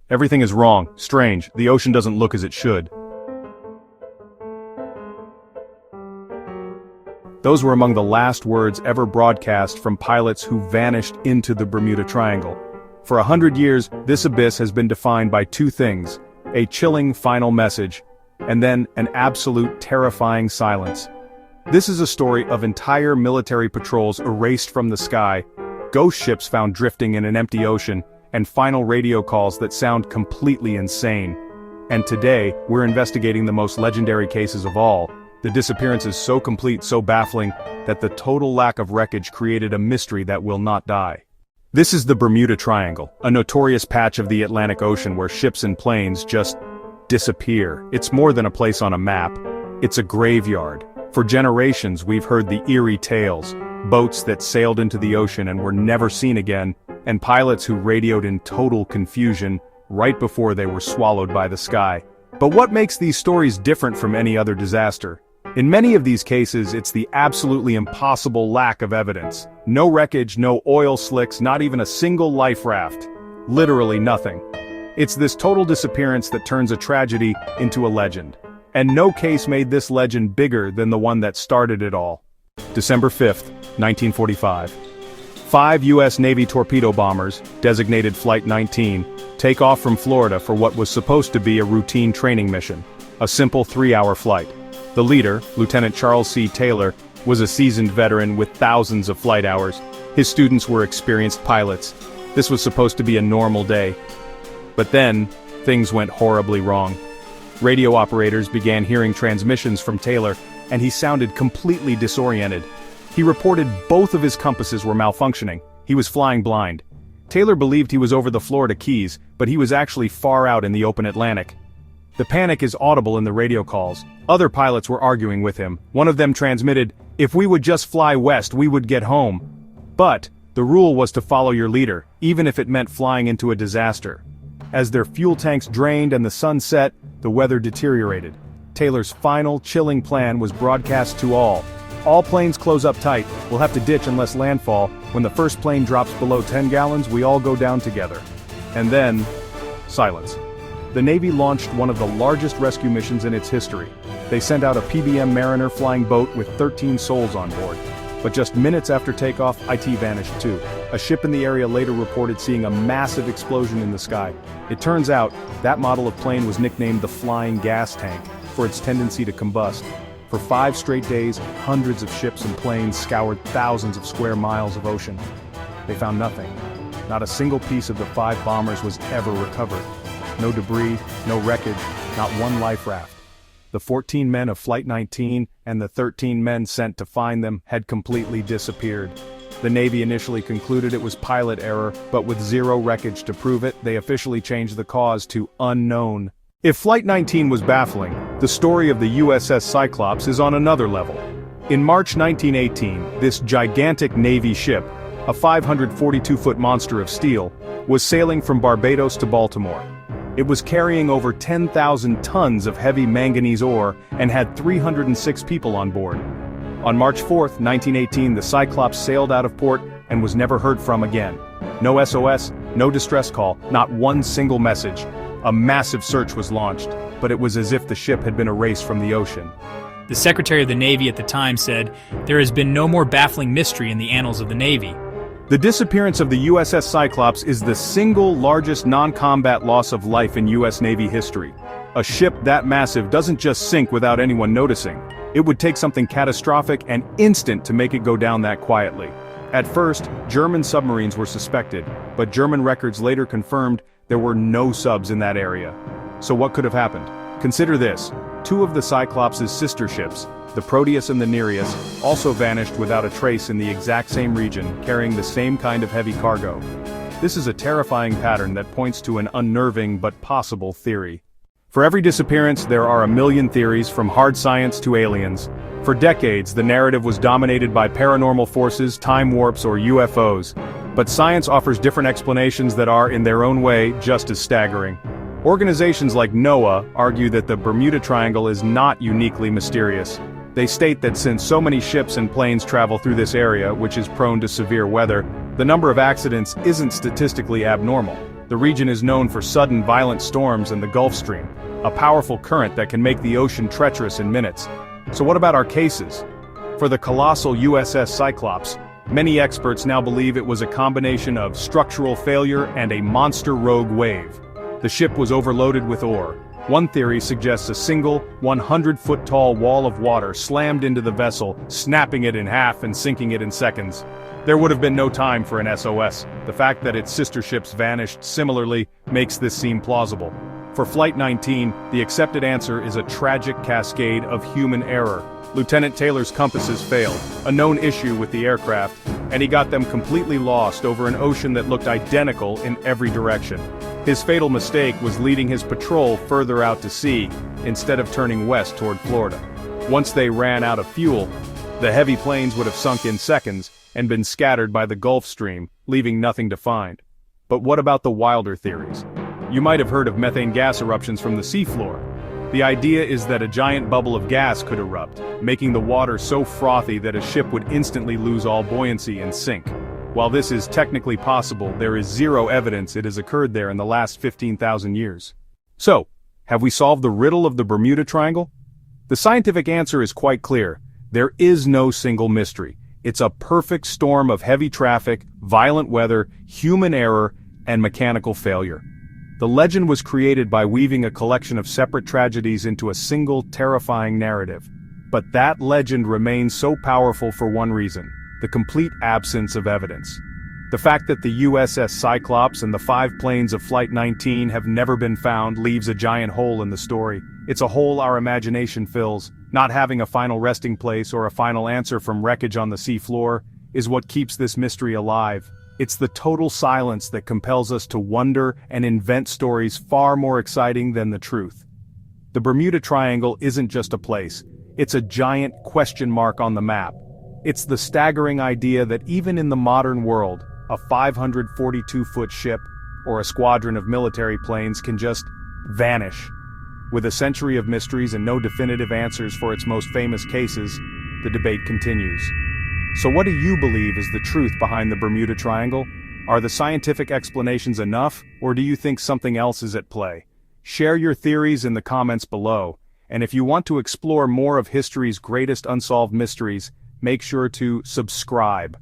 Everything is wrong, strange, the ocean doesn't look as it should. Those were among the last words ever broadcast from pilots who vanished into the Bermuda Triangle. For 100 years, this abyss has been defined by two things: a chilling final message, and then an absolute terrifying silence. This is a story of entire military patrols erased from the sky, ghost ships found drifting in an empty ocean, and final radio calls that sound completely insane. And today, we're investigating the most legendary cases of all, the disappearances so complete, so baffling, that the total lack of wreckage created a mystery that will not die. This is the Bermuda Triangle, a notorious patch of the Atlantic Ocean where ships and planes just disappear. It's more than a place on a map. It's a graveyard. For generations, we've heard the eerie tales, boats that sailed into the ocean and were never seen again, and pilots who radioed in total confusion right before they were swallowed by the sky. But what makes these stories different from any other disaster? In many of these cases, it's the absolutely impossible lack of evidence. No wreckage, no oil slicks, not even a single life raft. Literally nothing. It's this total disappearance that turns a tragedy into a legend. And no case made this legend bigger than the one that started it all. December 5th, 1945. 5 U.S. Navy torpedo bombers, designated Flight 19, take off from Florida for what was supposed to be a routine training mission. A simple 3-hour flight. The leader, Lieutenant Charles C. Taylor, was a seasoned veteran with thousands of flight hours. His students were experienced pilots. This was supposed to be a normal day. But then, things went horribly wrong. Radio operators began hearing transmissions from Taylor, and he sounded completely disoriented. He reported both of his compasses were malfunctioning. He was flying blind. Taylor believed he was over the Florida Keys, but he was actually far out in the open Atlantic. The panic is audible in the radio calls. Other pilots were arguing with him. One of them transmitted, "If we would just fly west, we would get home." But the rule was to follow your leader, even if it meant flying into a disaster. As their fuel tanks drained and the sun set, the weather deteriorated. Taylor's final, chilling plan was broadcast to all. "All planes close up tight. We'll have to ditch unless landfall. When the first plane drops below 10 gallons, we all go down together." And then, silence. The Navy launched one of the largest rescue missions in its history. They sent out a PBM Mariner flying boat with 13 souls on board. But just minutes after takeoff, IT vanished too. A ship in the area later reported seeing a massive explosion in the sky. It turns out, that model of plane was nicknamed the Flying Gas Tank, for its tendency to combust. For 5 straight days, hundreds of ships and planes scoured thousands of square miles of ocean. They found nothing. Not a single piece of the 5 bombers was ever recovered. No debris, no wreckage, not one life raft. The 14 men of Flight 19 and the 13 men sent to find them had completely disappeared. The Navy initially concluded it was pilot error, but with zero wreckage to prove it, they officially changed the cause to unknown. If Flight 19 was baffling, the story of the USS Cyclops is on another level. In March 1918, this gigantic Navy ship, a 542-foot monster of steel, was sailing from Barbados to Baltimore. It was carrying over 10,000 tons of heavy manganese ore and had 306 people on board. On March 4, 1918, the Cyclops sailed out of port and was never heard from again. No SOS, no distress call, not one single message. A massive search was launched, but it was as if the ship had been erased from the ocean. The Secretary of the Navy at the time said, "There has been no more baffling mystery in the annals of the Navy." The disappearance of the USS Cyclops is the single largest non-combat loss of life in U.S. Navy history. A ship that massive doesn't just sink without anyone noticing. It would take something catastrophic and instant to make it go down that quietly. At first, German submarines were suspected, but German records later confirmed there were no subs in that area. So what could have happened? Consider this: 2 of the Cyclops' sister ships, the Proteus and the Nereus, also vanished without a trace in the exact same region, carrying the same kind of heavy cargo. This is a terrifying pattern that points to an unnerving but possible theory. For every disappearance, there are a million theories, from hard science to aliens. For decades, the narrative was dominated by paranormal forces, time warps, or UFOs. But science offers different explanations that are, in their own way, just as staggering. Organizations like NOAA argue that the Bermuda Triangle is not uniquely mysterious. They state that since so many ships and planes travel through this area, which is prone to severe weather, the number of accidents isn't statistically abnormal. The region is known for sudden violent storms and the Gulf Stream, a powerful current that can make the ocean treacherous in minutes. So what about our cases? For the colossal USS Cyclops, many experts now believe it was a combination of structural failure and a monster rogue wave. The ship was overloaded with ore. One theory suggests a single, 100-foot-tall wall of water slammed into the vessel, snapping it in half and sinking it in seconds. There would have been no time for an SOS. The fact that its sister ships vanished similarly makes this seem plausible. For Flight 19, the accepted answer is a tragic cascade of human error. Lieutenant Taylor's compasses failed, a known issue with the aircraft, and he got them completely lost over an ocean that looked identical in every direction. His fatal mistake was leading his patrol further out to sea, instead of turning west toward Florida. Once they ran out of fuel, the heavy planes would have sunk in seconds and been scattered by the Gulf Stream, leaving nothing to find. But what about the wilder theories? You might have heard of methane gas eruptions from the seafloor. The idea is that a giant bubble of gas could erupt, making the water so frothy that a ship would instantly lose all buoyancy and sink. While this is technically possible, there is zero evidence it has occurred there in the last 15,000 years. So, have we solved the riddle of the Bermuda Triangle? The scientific answer is quite clear. There is no single mystery. It's a perfect storm of heavy traffic, violent weather, human error, and mechanical failure. The legend was created by weaving a collection of separate tragedies into a single terrifying narrative. But that legend remains so powerful for one reason: the complete absence of evidence. The fact that the USS Cyclops and the 5 planes of Flight 19 have never been found leaves a giant hole in the story. It's a hole our imagination fills. Not having a final resting place or a final answer from wreckage on the sea floor is what keeps this mystery alive. It's the total silence that compels us to wonder and invent stories far more exciting than the truth. The Bermuda Triangle isn't just a place. It's a giant question mark on the map. It's the staggering idea that even in the modern world, a 542-foot ship or a squadron of military planes can just vanish. With a century of mysteries and no definitive answers for its most famous cases, the debate continues. So what do you believe is the truth behind the Bermuda Triangle? Are the scientific explanations enough, or do you think something else is at play? Share your theories in the comments below, and if you want to explore more of history's greatest unsolved mysteries, make sure to subscribe.